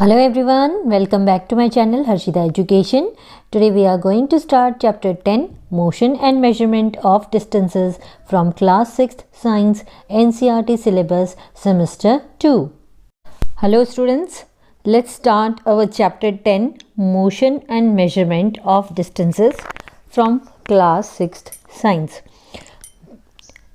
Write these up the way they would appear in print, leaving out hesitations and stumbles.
Hello everyone, welcome back to my channel Harshita Education. Today we are going to start chapter 10 Motion and Measurement of Distances from class 6th Science NCERT syllabus semester 2. Hello students, let's start our chapter 10 Motion and Measurement of Distances from class 6th Science.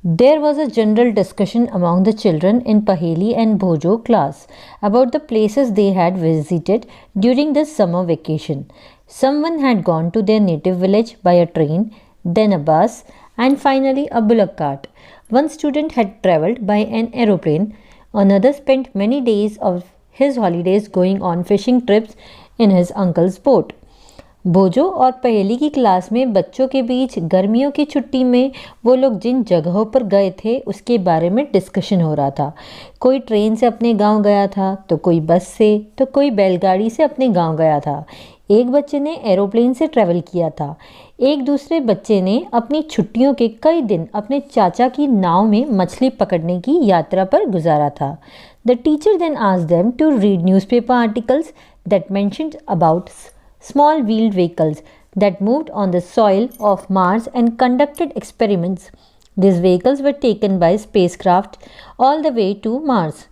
There was a general discussion among the children in Paheli and Bhojo class about the places they had visited during the summer vacation. Someone had gone to their native village by a train, then a bus, and finally a bullock cart. One student had travelled by an aeroplane. Another spent many days of his holidays going on fishing trips in his uncle's boat. भोजो और पहेली की class में बच्चों के बीच गर्मियों की छुट्टी में वो लोग जिन जगहों पर गए थे उसके बारे में डिस्कशन हो रहा था। कोई ट्रेन से अपने गांव गया था, तो कोई बस से, तो कोई बैलगाड़ी से अपने गांव गया था। एक बच्चे ने एरोप्लेन से ट्रैवल किया था। एक दूसरे बच्चे ने अपनी छुट्टियों के कई दिन अपने चाचा की नाव में मछली पकड़ने की यात्रा पर गुजारा था। The teacher then asked them to read newspaper articles that mentioned about small wheeled vehicles that moved on the soil of Mars and conducted experiments. These vehicles were taken by spacecraft all the way to Mars.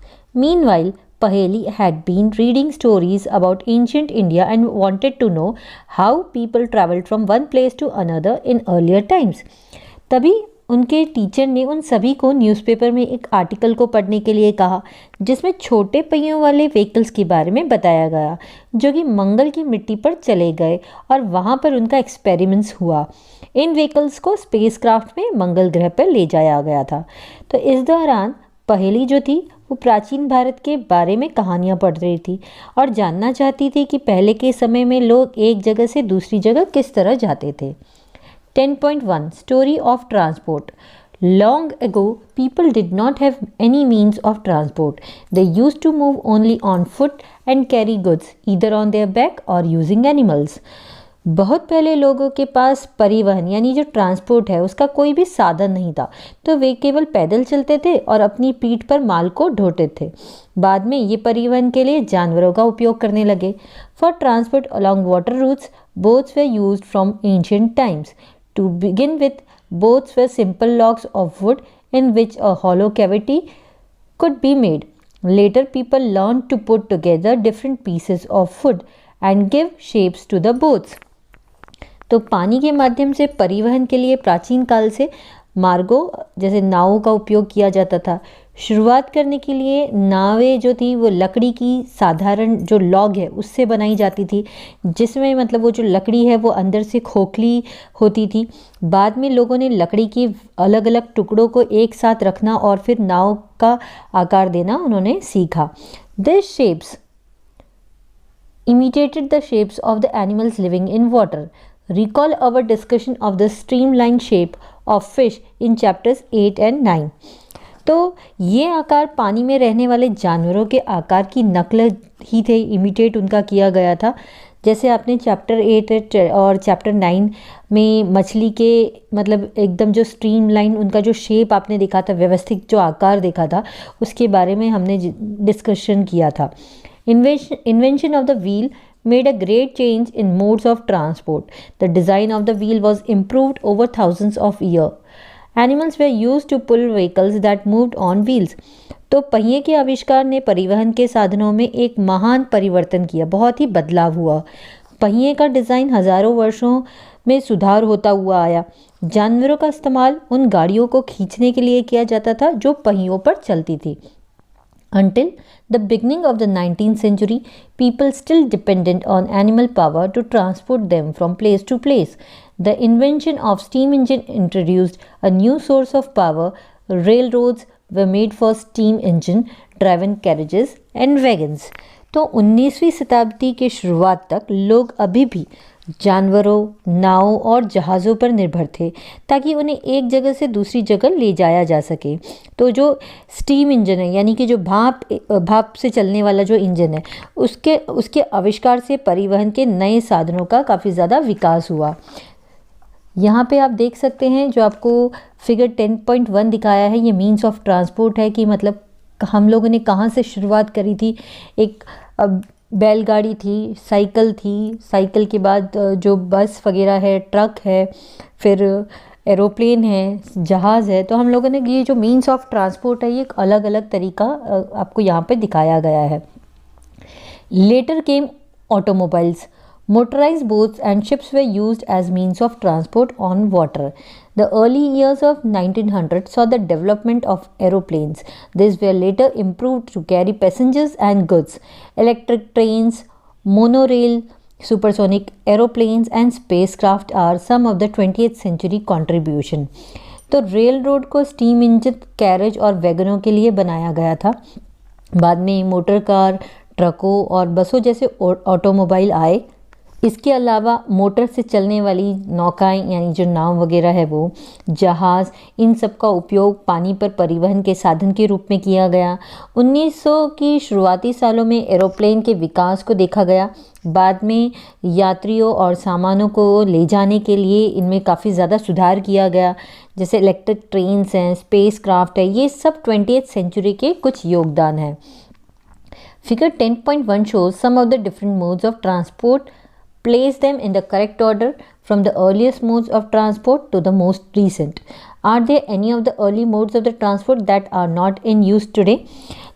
Meanwhile, Paheli had been reading stories about ancient India and wanted to know how people traveled from one place to another in earlier times. तभी उनके teacher ने उन सभी को newspaper में एक article को पढ़ने के लिए कहा जिसमें छोटे पहियों वाले व्हीकल्स के बारे में बताया गया जो कि मंगल की मिट्टी पर चले गए और वहां पर उनका एक्सपेरिमेंट्स हुआ। इन व्हीकल्स को स्पेसक्राफ्ट में मंगल ग्रह पर ले जाया गया था। तो इस दौरान पहेली जो थी वो प्राचीन भारत के बारे में कहानियाँ पढ़ रही थी और जानना चाहती थी कि पहले के समय में लोग एक जगह से दूसरी जगह किस तरह जाते थे। 10.1 Story of Transport. Long ago, people did not have any means of transport. They used to move only on foot and carry goods either on their back or using animals. बहुत पहले लोगों के पास परिवहन यानी जो ट्रांसपोर्ट है उसका कोई भी साधन नहीं था, तो वे केवल पैदल चलते थे और अपनी पीठ पर माल को ढोते थे। बाद में ये परिवहन के लिए जानवरों का उपयोग करने लगे। For transport along water routes boats were used from ancient times. To begin with, boats were simple logs of wood in which a hollow cavity could be made. Later, people learned to put together different pieces of wood and give shapes to the boats. तो पानी के माध्यम से परिवहन के लिए प्राचीन काल से मार्गों जैसे नावों का उपयोग किया जाता था। शुरुआत करने के लिए नावें जो थी वो लकड़ी की साधारण जो लॉग है उससे बनाई जाती थी, जिसमें मतलब वो जो लकड़ी है वो अंदर से खोखली होती थी। बाद में लोगों ने लकड़ी की अलग अलग टुकड़ों को एक साथ रखना और फिर नाव का आकार देना उन्होंने सीखा। This shapes imitated the shapes of the animals living in water. Recall our discussion of the streamlined shape of fish in chapters 8 and 9. तो ये आकार पानी में रहने वाले जानवरों के आकार की नकल ही थे, इमिटेट उनका किया गया था। जैसे आपने चैप्टर 8 और चैप्टर 9 में मछली के मतलब एकदम जो स्ट्रीमलाइन उनका जो शेप आपने देखा था, व्यवस्थित जो आकार देखा था, उसके बारे में हमने डिस्कशन किया था। Invention of the wheel made a great change in modes of transport. The design of the wheel was improved over thousands of years. Animals were used to pull vehicles that moved on wheels. तो पहिए के आविष्कार ने परिवहन के साधनों में एक महान परिवर्तन किया, बहुत ही बदलाव हुआ। पहिए का डिज़ाइन हजारों वर्षों में सुधार होता हुआ आया। जानवरों का इस्तेमाल उन गाड़ियों को खींचने के लिए किया जाता था जो पहियों पर चलती थी। Until the beginning of the 19th century, people still depended on animal power to transport them from place to place. The invention of steam engine introduced a new source of power. Railroads were made for steam engine driven carriages and wagons. तो 19वीं शताब्दी के शुरुआत तक लोग अभी भी जानवरों, नावों और जहाज़ों पर निर्भर थे ताकि उन्हें एक जगह से दूसरी जगह ले जाया जा सके। तो जो स्टीम इंजन है यानी कि जो भाप से चलने वाला जो इंजन है उसके आविष्कार से परिवहन के नए साधनों का काफ़ी ज़्यादा विकास हुआ। यहाँ पे आप देख सकते हैं जो आपको फिगर 10.1 दिखाया है, ये मीन्स ऑफ ट्रांसपोर्ट है कि मतलब हम लोगों ने कहाँ से शुरुआत करी थी। एक बैलगाड़ी थी, साइकिल थी, साइकिल के बाद जो बस वगैरह है, ट्रक है, फिर एरोप्लेन है, जहाज़ है। तो हम लोगों ने ये जो मीन्स ऑफ ट्रांसपोर्ट है ये एक अलग अलग तरीका आपको यहाँ पे दिखाया गया है। Letter came automobiles. Motorized boats and ships were used as means of transport on water. The early years of 1900 saw the development of aeroplanes. These were later improved to carry passengers and goods. Electric trains, monorail, supersonic aeroplanes and spacecraft are some of the 20th century contribution. तो rail road को steam engine, carriage और वैगनों के लिए बनाया गया था। बाद में मोटर कार, ट्रकों और बसों जैसे ऑटोमोबाइल आए। इसके अलावा मोटर से चलने वाली नौकाएं यानी जो नाव वगैरह है वो, जहाज़, इन सब का उपयोग पानी पर परिवहन के साधन के रूप में किया गया। 1900 की शुरुआती सालों में एरोप्लेन के विकास को देखा गया। बाद में यात्रियों और सामानों को ले जाने के लिए इनमें काफ़ी ज़्यादा सुधार किया गया, जैसे इलेक्ट्रिक ट्रेन्स हैं, स्पेस क्राफ्ट है। ये सब 20th सेंचुरी के कुछ योगदान हैं। Figure 10.1 shows some of the different modes of transport. Place them in the correct order from the earliest modes of transport to the most recent. Are there any of the early modes of the transport that are not in use today?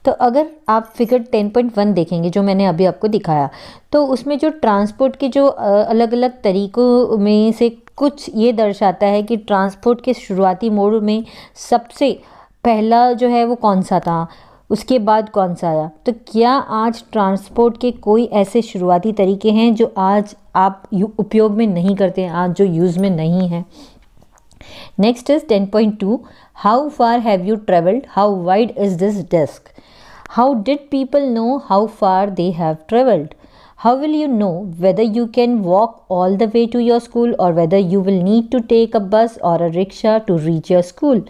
तो अगर आप figure 10.1 देखेंगे जो मैंने अभी आपको दिखाया, तो उसमें जो ट्रांसपोर्ट के जो अलग अलग तरीक़ों में से कुछ ये दर्शाता है कि ट्रांसपोर्ट के शुरुआती मोड में सबसे पहला जो है वो कौन सा था, उसके बाद कौन सा आया। तो क्या आज ट्रांसपोर्ट के कोई ऐसे शुरुआती तरीके हैं जो आज आप उपयोग में नहीं करते हैं, आज जो यूज़ में नहीं है। Next is 10.2, how far have you travelled, how wide is this desk, how did people know how far they have travelled, how will you know whether you can walk all the way to your school or whether you will need to take a bus or a rickshaw to reach your school.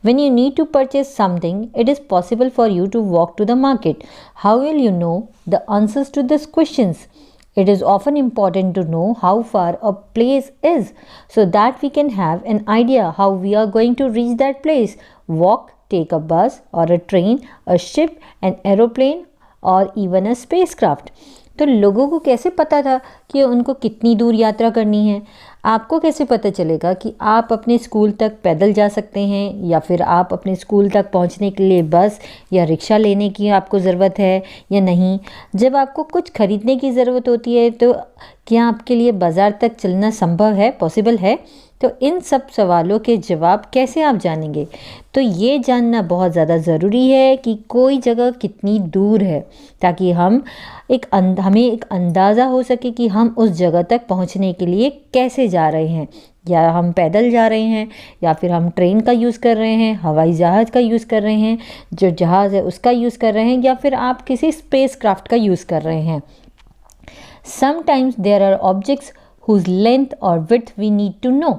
When you need to purchase something, it is possible for you to walk to the market. How will you know the answers to these questions? It is often important to know how far a place is so that we can have an idea how we are going to reach that place. Walk, take a bus or a train, a ship, an aeroplane or even a spacecraft. तो लोगों को कैसे पता था कि उनको कितनी दूर यात्रा करनी है? आपको कैसे पता चलेगा कि आप अपने स्कूल तक पैदल जा सकते हैं या फिर आप अपने स्कूल तक पहुंचने के लिए बस या रिक्शा लेने की आपको ज़रूरत है या नहीं? जब आपको कुछ ख़रीदने की ज़रूरत होती है तो क्या आपके लिए बाज़ार तक चलना संभव है, पॉसिबल है? तो इन सब सवालों के जवाब कैसे आप जानेंगे? तो ये जानना बहुत ज़्यादा ज़रूरी है कि कोई जगह कितनी दूर है, ताकि हमें एक अंदाज़ा हो सके कि हम उस जगह तक पहुंचने के लिए कैसे जा रहे हैं। या हम पैदल जा रहे हैं या फिर हम ट्रेन का यूज़ कर रहे हैं, हवाई जहाज़ का यूज़ कर रहे हैं, जो जहाज़ है उसका यूज़ कर रहे हैं, या फिर आप किसी स्पेस क्राफ्ट का यूज़ कर रहे हैं। Sometimes there are objects whose length or width we need to know.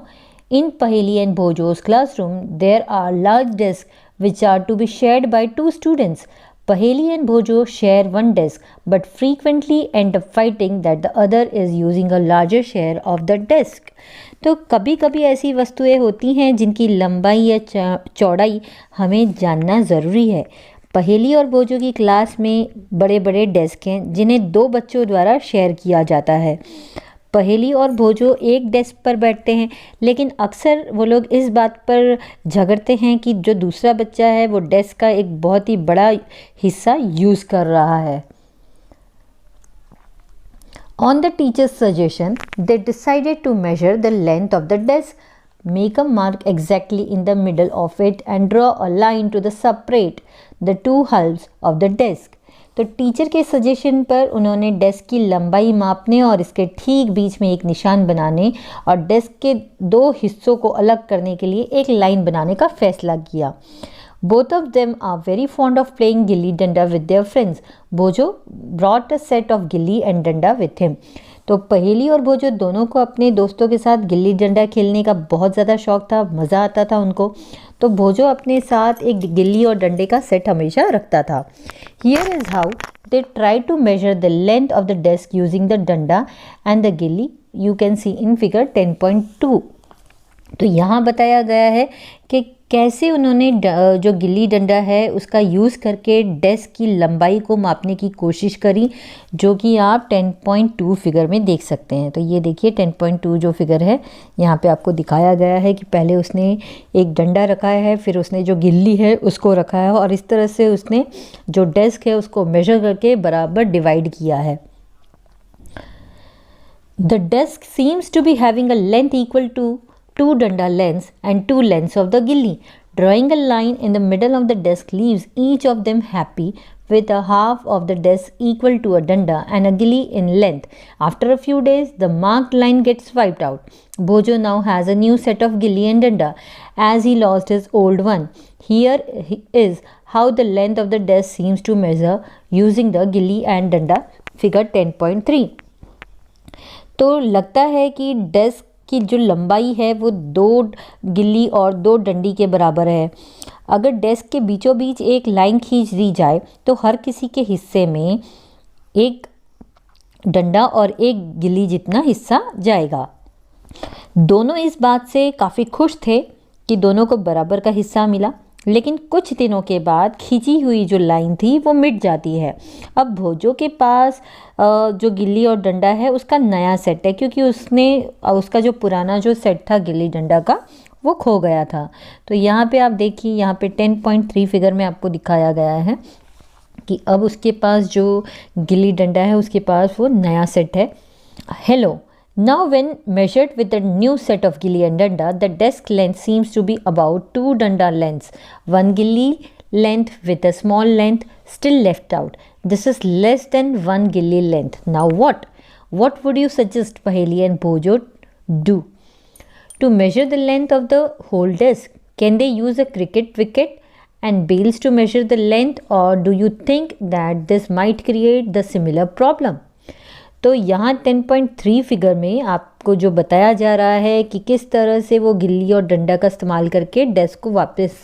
In Paheli and Bhojo's classroom, there are large desks which are to be shared by two students. Paheli and Bhojo share one desk but frequently end up fighting that the other is using a larger share of the desk. तो कभी कभी ऐसी वस्तुएं होती हैं जिनकी लंबाई या चौड़ाई हमें जानना ज़रूरी है। पहेली और भोजो की क्लास में बड़े बड़े डेस्क हैं जिन्हें दो बच्चों द्वारा शेयर किया जाता है। पहेली और भोजो एक डेस्क पर बैठते हैं, लेकिन अक्सर वो लोग इस बात पर झगड़ते हैं कि जो दूसरा बच्चा है वो डेस्क का एक बहुत ही बड़ा हिस्सा यूज़ कर रहा है। On the teacher's suggestion, they decided to measure the length of the desk, make a mark exactly in the middle of it and draw a line to separate the two halves of the desk. तो teacher के suggestion पर उन्होंने desk की लंबाई मापने और इसके ठीक बीच में एक निशान बनाने और डेस्क के दो हिस्सों को अलग करने के लिए एक लाइन बनाने का फैसला किया। Both of them are very fond of playing gilli danda with their friends. Bhojo brought a set of गिल्ली and डंडा with him. तो पहेली और भोजो दोनों को अपने दोस्तों के साथ गिल्ली डंडा खेलने का बहुत ज़्यादा शौक़ था, मज़ा आता था उनको। तो भोजो अपने साथ एक गिल्ली और डंडे का सेट हमेशा रखता था। Here is how they try to measure the length of the desk using the डंडा and the गिल्ली. You can see in figure 10.2. तो यहाँ बताया गया है कि कैसे उन्होंने जो गिल्ली डंडा है उसका यूज़ करके डेस्क की लंबाई को मापने की कोशिश करी, जो कि आप 10.2 फिगर में देख सकते हैं। तो ये देखिए 10.2 जो फिगर है यहाँ पे आपको दिखाया गया है कि पहले उसने एक डंडा रखा है, फिर उसने जो गिल्ली है उसको रखा है और इस तरह से उसने जो डेस्क है उसको मेजर करके बराबर डिवाइड किया है। The desk seems to be having a length equal to 2 danda lengths and 2 lengths of the gilli. Drawing a line in the middle of the desk leaves each of them happy with a half of the desk equal to a danda and a gilli in length. After a few days, the marked line gets wiped out. Bhojo now has a new set of gilli and danda as he lost his old one. Here is how the length of the desk seems to measure using the gilli and danda, figure 10.3. तो लगता है कि desk की जो लंबाई है वो 2 गिल्ली और 2 डंडी के बराबर है। अगर डेस्क के बीचों बीच एक लाइन खींच दी जाए तो हर किसी के हिस्से में एक डंडा और एक गिल्ली जितना हिस्सा जाएगा। दोनों इस बात से काफ़ी खुश थे कि दोनों को बराबर का हिस्सा मिला, लेकिन कुछ दिनों के बाद खींची हुई जो लाइन थी वो मिट जाती है। अब भोजो के पास जो गिल्ली और डंडा है उसका नया सेट है, क्योंकि उसका जो पुराना जो सेट था गिल्ली डंडा का वो खो गया था। तो यहाँ पे आप देखिए, यहाँ पे 10.3 फिगर में आपको दिखाया गया है कि अब उसके पास जो गिल्ली डंडा है उसके पास वो नया सेट है। Hello, now when measured with the new set of gilli and danda, the desk length seems to be about 2 danda lengths, 1 gilli length with a small length still left out. This is less than 1 gilli length. Now what? What would you suggest Paheli and Bhojo do to measure the length of the whole desk? Can they use a cricket wicket and bales to measure the length, or do you think that this might create the similar problem? तो यहाँ 10.3 figure में आपको जो बताया जा रहा है कि किस तरह से वो गिल्ली और डंडा का इस्तेमाल करके डेस्क को वापस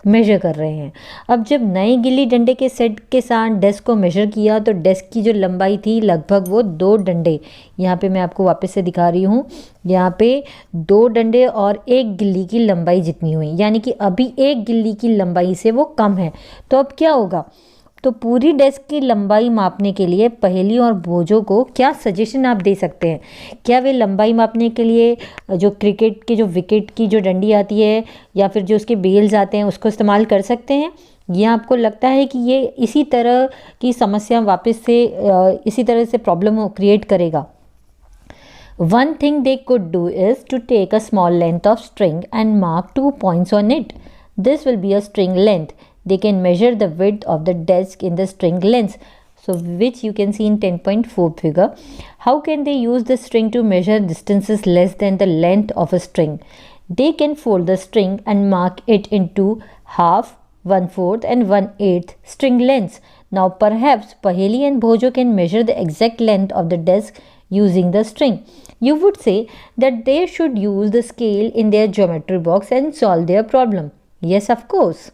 मेजर कर रहे हैं। अब जब नए गिल्ली डंडे के सेट के साथ डेस्क को मेजर किया तो डेस्क की जो लंबाई थी लगभग वो 2 डंडे, यहाँ पे मैं आपको वापस से दिखा रही हूँ, यहाँ पे 2 डंडे और 1 गिल्ली की लंबाई जितनी हुई, यानी कि अभी 1 गिल्ली की लंबाई से वो कम है। तो अब क्या होगा? तो पूरी डेस्क की लंबाई मापने के लिए पहेली और भोजो को क्या सजेशन आप दे सकते हैं? क्या वे लंबाई मापने के लिए जो क्रिकेट के जो विकेट की जो डंडी आती है या फिर जो उसके बेल्स आते हैं उसको इस्तेमाल कर सकते हैं? या आपको लगता है कि ये इसी तरह की समस्या वापस से इसी तरह से प्रॉब्लम क्रिएट करेगा? One thing they could do is to take a small length of string and mark 2 points on it. This will be a string length. They can measure the width of the desk in the string lengths, so which you can see in 10.4 figure. How can they use the string to measure distances less than the length of a string? They can fold the string and mark it into half, 1/4 and 1/8 string lengths. Now perhaps Paheli and Bhojo can measure the exact length of the desk using the string. You would say that they should use the scale in their geometry box and solve their problem. Yes, of course.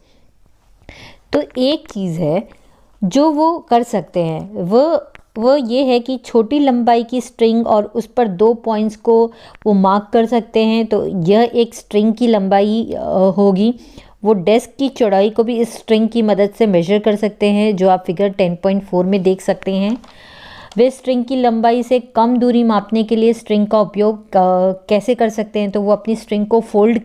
तो एक चीज़ है जो वो कर सकते हैं, वो ये है कि छोटी लंबाई की स्ट्रिंग और उस पर 2 पॉइंट्स को वो मार्क कर सकते हैं। तो यह एक स्ट्रिंग की लंबाई होगी। वो डेस्क की चौड़ाई को भी इस स्ट्रिंग की मदद से मेजर कर सकते हैं, जो आप फिगर 10.4 में देख सकते हैं। वे स्ट्रिंग की लंबाई से कम दूरी मापने के लिए स्ट्रिंग का उपयोग कैसे कर सकते हैं? तो वो अपनी स्ट्रिंग को फोल्ड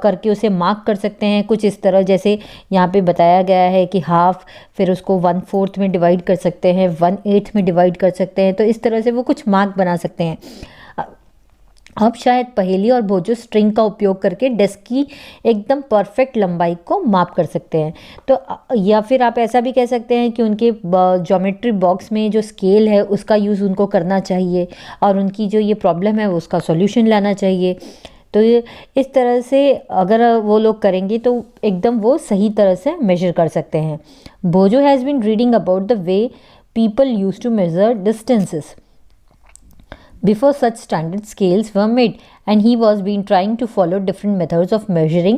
करके उसे मार्क कर सकते हैं कुछ इस तरह, जैसे यहाँ पे बताया गया है कि हाफ, फिर उसको 1/4 में डिवाइड कर सकते हैं, 1/8 में डिवाइड कर सकते हैं। तो इस तरह से वो कुछ मार्क बना सकते हैं। अब शायद पहेली और भोजो स्ट्रिंग का उपयोग करके डेस्क की एकदम परफेक्ट लंबाई को माप कर सकते हैं। तो या फिर आप ऐसा भी कह सकते हैं कि उनके ज्योमेट्री बॉक्स में जो स्केल है उसका यूज़ उनको करना चाहिए और उनकी जो ये प्रॉब्लम है उसका सॉल्यूशन लाना चाहिए। तो इस तरह से अगर वो लोग करेंगे तो एकदम वो सही तरह से मेजर कर सकते हैं। Bhojo has been reading about the way people use to measure distances before such standard scales were made, and he was been trying to follow different methods of measuring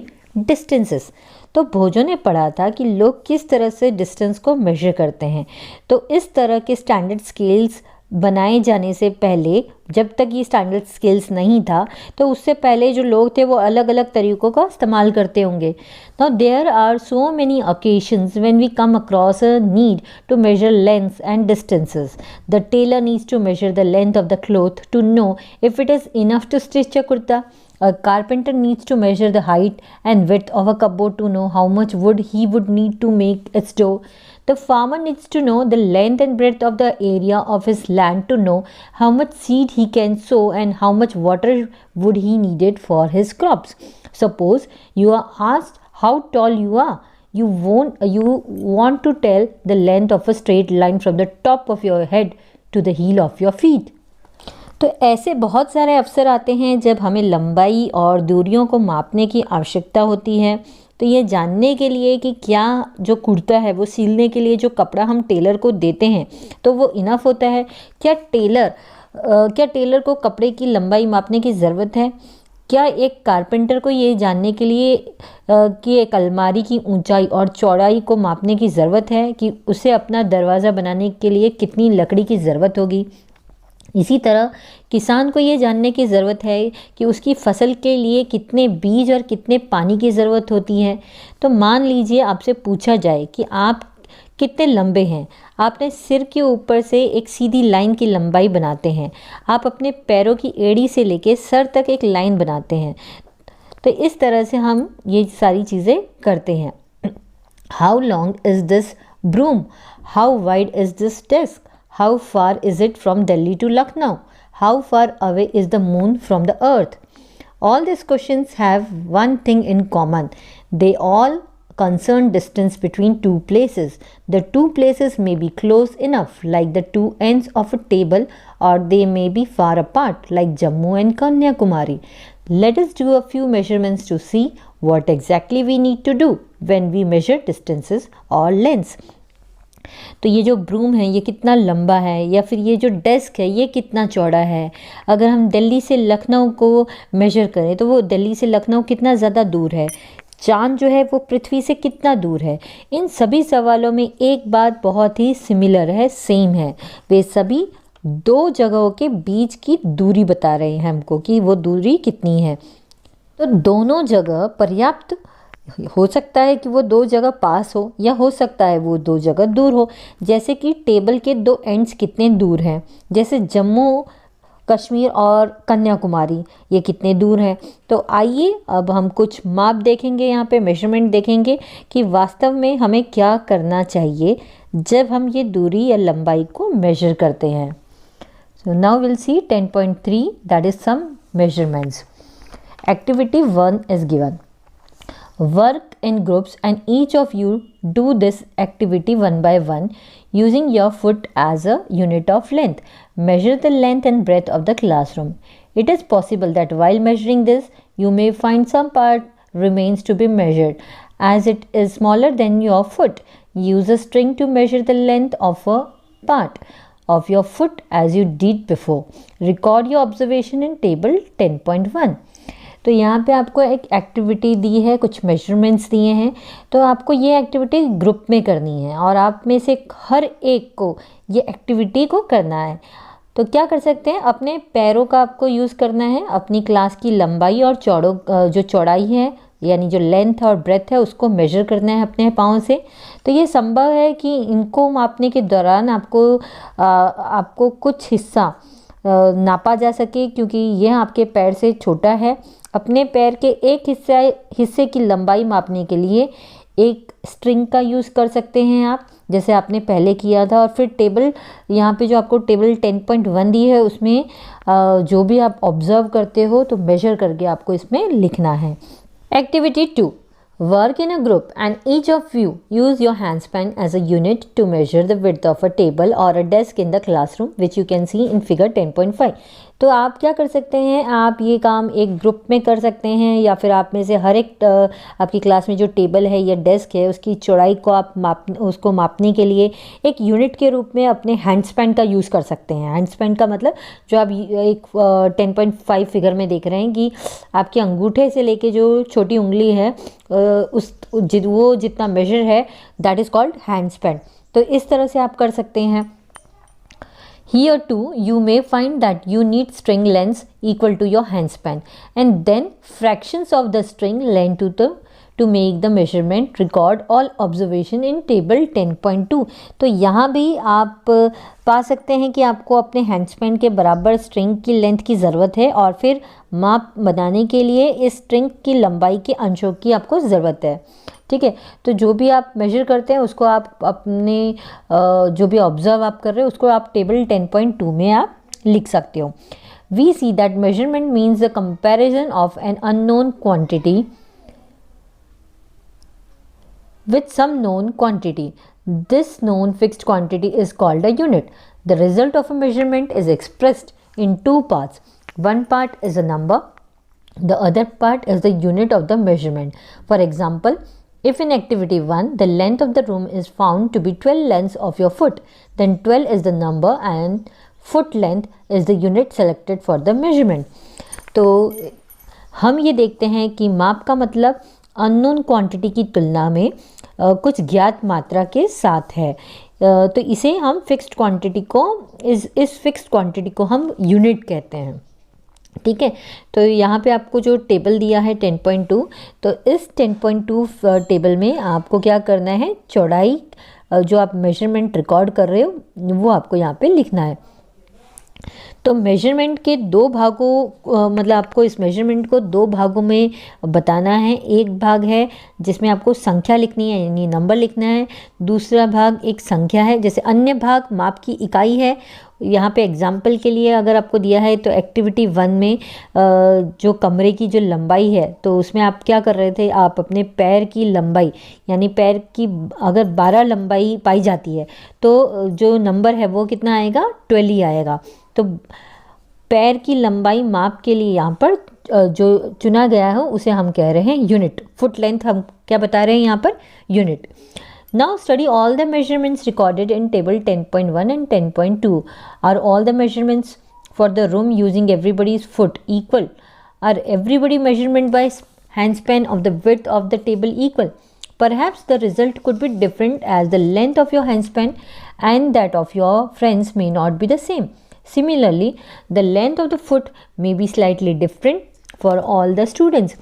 distances. तो भोजो ने पढ़ा था कि लोग किस तरह से डिस्टेंस को मेजर करते हैं। तो इस तरह के स्टैंडर्ड स्केल्स बनाए जाने से पहले, जब तक ये स्टैंडर्ड स्केल्स नहीं था, तो उससे पहले जो लोग थे वो अलग अलग तरीक़ों का इस्तेमाल करते होंगे. Now there are so many occasions when we come across a need to measure lengths and distances. The tailor needs to measure the length of the cloth to know if it is enough to stitch a kurta. A carpenter needs to measure the height and width of a cupboard to know how much wood he would need to make its door. The farmer needs to know the length and breadth of the area of his land to know how much seed he can sow and how much water would he needed for his crops. Suppose you are asked how tall you are. You want to tell the length of a straight line from the top of your head to the heel of your feet. तो ऐसे बहुत सारे अवसर आते हैं जब हमें लंबाई और दूरियों को मापने की आवश्यकता होती है. तो ये जानने के लिए कि क्या जो कुर्ता है वो सिलने के लिए जो कपड़ा हम टेलर को देते हैं तो वो इनफ होता है. क्या टेलर को कपड़े की लंबाई मापने की ज़रूरत है? क्या एक कारपेंटर को ये जानने के लिए कि एक अलमारी की ऊंचाई और चौड़ाई को मापने की ज़रूरत है कि उसे अपना दरवाज़ा बनाने के लिए कितनी लकड़ी की ज़रूरत होगी? इसी तरह किसान को ये जानने की ज़रूरत है कि उसकी फसल के लिए कितने बीज और कितने पानी की ज़रूरत होती है. तो मान लीजिए आपसे पूछा जाए कि आप कितने लंबे हैं. आपने सिर के ऊपर से एक सीधी लाइन की लंबाई बनाते हैं. आप अपने पैरों की एड़ी से लेके सर तक एक लाइन बनाते हैं. तो इस तरह से हम ये सारी चीज़ें करते हैं. How long is this broom? How wide is this desk? How far is it from Delhi to Lucknow? How far away is the moon from the earth? All these questions have one thing in common. They all concern distance between two places. The two places may be close enough, like the two ends of a table, or they may be far apart, like Jammu and Kanyakumari. Let us do a few measurements to see what exactly we need to do when we measure distances or lengths. तो ये जो broom है ये कितना लंबा है, या फिर ये जो डेस्क है ये कितना चौड़ा है. अगर हम दिल्ली से लखनऊ को मेजर करें तो वो दिल्ली से लखनऊ कितना ज़्यादा दूर है. चाँद जो है वो पृथ्वी से कितना दूर है. इन सभी सवालों में एक बात बहुत ही सिमिलर है, सेम है. वे सभी दो जगहों के बीच की दूरी बता रहे हैं हमको कि वो दूरी कितनी है. तो दोनों जगह पर्याप्त हो सकता है कि वो दो जगह पास हो, या हो सकता है वो दो जगह दूर हो. जैसे कि टेबल के दो एंड्स कितने दूर हैं. जैसे जम्मू कश्मीर और कन्याकुमारी ये कितने दूर हैं. तो आइए अब हम कुछ माप देखेंगे, यहाँ पे मेजरमेंट देखेंगे कि वास्तव में हमें क्या करना चाहिए जब हम ये दूरी या लंबाई को मेजर करते हैं. So now will see 10.3 that is some measurements. Activity 1 is given. Work in groups and each of you do this activity one by one using your foot as a unit of length. Measure the length and breadth of the classroom. It is possible that while measuring this, you may find some part remains to be measured as it is smaller than your foot. Use a string to measure the length of a part of your foot as you did before. Record your observation in table 10.1. तो यहाँ पे आपको एक activity दी है, कुछ measurements दिए हैं. तो आपको ये एक्टिविटी ग्रुप में करनी है और आप में से हर एक को ये एक्टिविटी को करना है. तो क्या कर सकते हैं, अपने पैरों का आपको यूज़ करना है. अपनी क्लास की लंबाई और जो चौड़ाई है यानी जो लेंथ और ब्रेथ है उसको मेजर करना है अपने पाँव से. तो ये संभव है कि इनको मापने के दौरान आपको कुछ हिस्सा नापा जा सके, क्योंकि यह आपके पैर से छोटा है. अपने पैर के एक हिस्से की लंबाई मापने के लिए एक स्ट्रिंग का यूज़ कर सकते हैं आप, जैसे आपने पहले किया था. और फिर टेबल, यहाँ पे जो आपको टेबल 10.1 दी है उसमें जो भी आप ऑब्जर्व करते हो तो मेजर करके आपको इसमें लिखना है. Activity 2. Work in a group and each of you use your handspan as a unit to measure the width of a table or a desk in the classroom which you can see in figure 10.5. तो आप क्या कर सकते हैं, आप ये काम एक ग्रुप में कर सकते हैं, या फिर आप में से हर एक आपकी क्लास में जो टेबल है या डेस्क है उसकी चौड़ाई को आप उसको मापने के लिए एक यूनिट के रूप में अपने हैंडस्पैन का यूज़ कर सकते हैं. हैंडस्पैन का मतलब जो आप एक 10.5 फिगर में देख रहे हैं कि आपके अंगूठे से लेके जो छोटी उंगली है वो जितना मेजर है दैट इज़ कॉल्ड हैंडस्पैन. तो इस तरह से आप कर सकते हैं. Here too you may find that you need string lengths equal to your handspan and then fractions of the string length to make the measurement. Record all observation in table 10.2. तो यहाँ भी आप पा सकते हैं कि आपको अपने हैंडस्पैन के बराबर स्ट्रिंग की लेंथ की ज़रूरत है और फिर माप बनाने के लिए इस स्ट्रिंग की लंबाई के अंशों की आपको ज़रूरत है। ठीक है, तो जो भी आप मेजर करते हैं उसको आप अपने जो भी ऑब्जर्व आप कर रहे हो उसको आप टेबल 10.2 में आप लिख सकते हो। We see that measurement means the comparison of an unknown quantity with some known quantity. This known fixed quantity is called a unit. The result of a measurement is expressed in two parts. One part is a number, the other part is the unit of the measurement. For example, if in activity 1 the length of the room is found to be 12 lengths of your foot, then 12 is the number and foot length is the unit selected for the measurement. तो हम ये देखते हैं कि माप का मतलब unknown quantity की तुलना में कुछ ज्ञात मात्रा के साथ है, तो इसे हम फिक्स्ड क्वांटिटी को इस फिक्स्ड क्वांटिटी को हम यूनिट कहते हैं। ठीक है, तो यहाँ पे आपको जो टेबल दिया है 10.2, तो इस 10.2 टेबल में आपको क्या करना है, चौड़ाई जो आप मेजरमेंट रिकॉर्ड कर रहे हो वो आपको यहाँ पे लिखना है। तो मेजरमेंट के दो भागों मतलब आपको इस मेजरमेंट को दो भागों में बताना है। एक भाग है जिसमें आपको संख्या लिखनी है यानी नंबर लिखना है, दूसरा भाग एक संख्या है। जैसे अन्य भाग माप की इकाई है। यहाँ पे एग्जाम्पल के लिए अगर आपको दिया है तो एक्टिविटी 1 में जो कमरे की जो लंबाई है तो उसमें आप क्या कर रहे थे, आप अपने पैर की लंबाई यानी पैर की अगर 12 लंबाई पाई जाती है तो जो नंबर है वो कितना आएगा, 12 ही आएगा। तो पैर की लंबाई माप के लिए यहाँ पर जो चुना गया है उसे हम कह रहे हैं यूनिट। फुट लेंथ हम क्या बता रहे हैं यहाँ पर, unit. Now study all the measurements recorded in table 10.1 and 10.2. Are all the measurements for the room using everybody's foot equal? Are everybody measurement by handspan of the width of the table equal? Perhaps the result could be different as the length of your handspan and that of your friends may not be the same. Similarly, the length of the foot may be slightly different for all the students.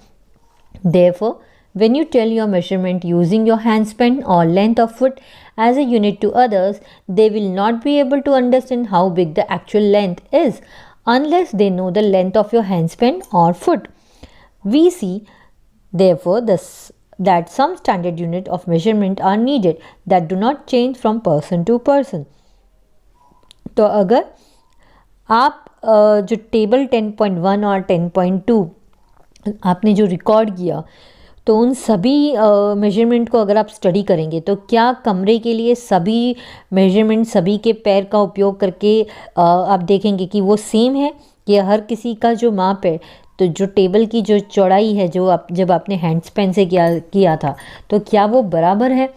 Therefore, when you tell your measurement using your handspan or length of foot as a unit to others, they will not be able to understand how big the actual length is unless they know the length of your handspan or foot. We see, therefore, that some standard unit of measurement are needed that do not change from person to person. तो अगर आप जो table 10.1 और 10.2 आपने जो record किया तो उन सभी मेजरमेंट को अगर आप स्टडी करेंगे तो क्या कमरे के लिए सभी मेजरमेंट सभी के पैर का उपयोग करके आप देखेंगे कि वो सेम है कि हर किसी का जो माप है, तो जो टेबल की जो चौड़ाई है जो आप जब आपने हैंडस्पैन से किया था तो क्या वो बराबर है।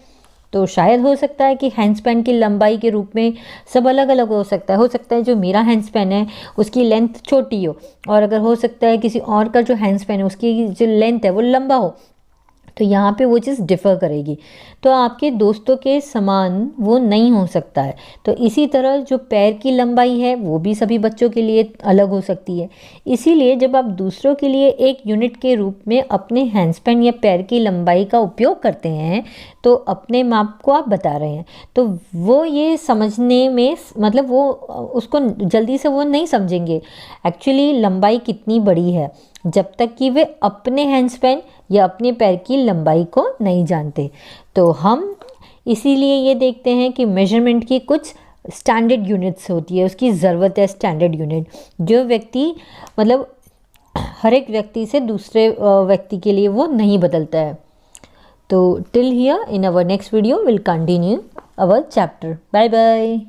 तो शायद हो सकता है कि हैंडस्पैन की लंबाई के रूप में सब अलग अलग हो सकता है जो मेरा हैंडस्पैन है उसकी लेंथ छोटी हो और अगर हो सकता है किसी और का जो हैंडस्पैन है उसकी जो लेंथ है वो लंबा हो, तो यहाँ पे वो चीज़ डिफ़र करेगी। तो आपके दोस्तों के समान वो नहीं हो सकता है। तो इसी तरह जो पैर की लंबाई है वो भी सभी बच्चों के लिए अलग हो सकती है। इसीलिए जब आप दूसरों के लिए एक यूनिट के रूप में अपने हैंडस्पैन या पैर की लंबाई का उपयोग करते हैं तो अपने माप को आप बता रहे हैं। तो वो ये समझने में मतलब वो उसको जल्दी से वो नहीं समझेंगे एक्चुअली लंबाई कितनी बड़ी है जब तक कि वे अपने हैंडस्पैन या अपने पैर की लंबाई को नहीं जानते। तो हम इसीलिए ये देखते हैं कि मेजरमेंट की कुछ स्टैंडर्ड यूनिट्स होती है, उसकी ज़रूरत है स्टैंडर्ड यूनिट जो व्यक्ति मतलब हर एक व्यक्ति से दूसरे व्यक्ति के लिए वो नहीं बदलता है। तो till here in our next video will continue our chapter. Bye bye.